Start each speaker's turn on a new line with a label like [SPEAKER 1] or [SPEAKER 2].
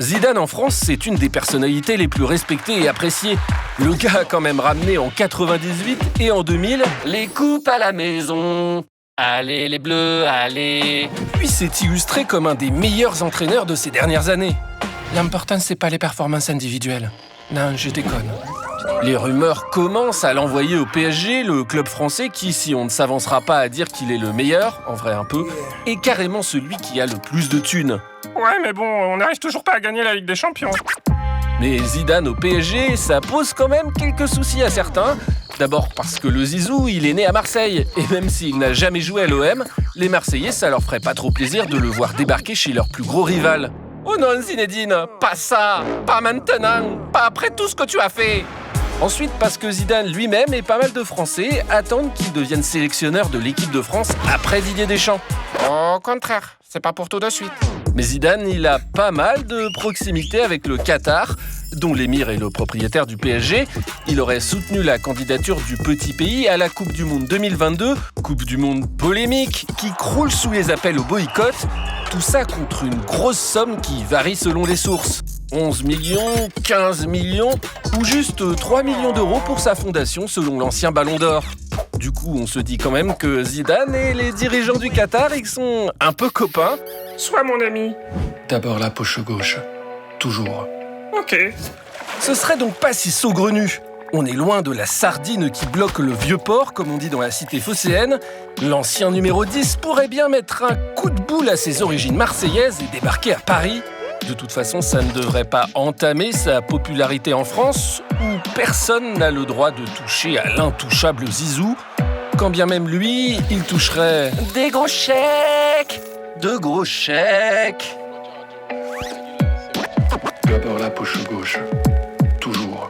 [SPEAKER 1] Zidane en France, c'est une des personnalités les plus respectées et appréciées. Le gars a quand même ramené en 98 et en 2000 les coupes à la maison. Allez les Bleus, allez. Puis s'est illustré comme un des meilleurs entraîneurs de ces dernières années. L'important, c'est pas les performances individuelles. Non, je déconne. Les rumeurs commencent à l'envoyer au PSG, le club français qui, si on ne s'avancera pas à dire qu'il est le meilleur, en vrai un peu, est carrément celui qui a le plus de thunes.
[SPEAKER 2] Ouais, mais bon, on n'arrive toujours pas à gagner la Ligue des Champions.
[SPEAKER 1] Mais Zidane au PSG, ça pose quand même quelques soucis à certains. D'abord parce que le Zizou, il est né à Marseille. Et même s'il n'a jamais joué à l'OM, les Marseillais, ça leur ferait pas trop plaisir de le voir débarquer chez leur plus gros rival. Oh non, Zinedine, pas ça, pas maintenant, pas après tout ce que tu as fait. Ensuite, parce que Zidane lui-même et pas mal de Français attendent qu'il devienne sélectionneur de l'équipe de France après Didier Deschamps.
[SPEAKER 2] Au contraire, c'est pas pour tout de suite.
[SPEAKER 1] Mais Zidane, il a pas mal de proximité avec le Qatar, dont l'émir est le propriétaire du PSG. Il aurait soutenu la candidature du petit pays à la Coupe du Monde 2022, Coupe du Monde polémique, qui croule sous les appels au boycott. Tout ça contre une grosse somme qui varie selon les sources. 11 millions, 15 millions ou juste 3 millions d'euros pour sa fondation selon l'ancien Ballon d'Or. Du coup, on se dit quand même que Zidane et les dirigeants du Qatar, ils sont un peu copains.
[SPEAKER 2] Sois mon ami.
[SPEAKER 1] D'abord la poche gauche, toujours.
[SPEAKER 2] Ok.
[SPEAKER 1] Ce serait donc pas si saugrenu. On est loin de la sardine qui bloque le vieux port, comme on dit dans la cité phocéenne. L'ancien numéro 10 pourrait bien mettre un coup de boule à ses origines marseillaises et débarquer à Paris. De toute façon, ça ne devrait pas entamer sa popularité en France, où personne n'a le droit de toucher à l'intouchable Zizou, quand bien même lui, il toucherait des gros chèques, de gros chèques.
[SPEAKER 3] D'abord la poche gauche, toujours.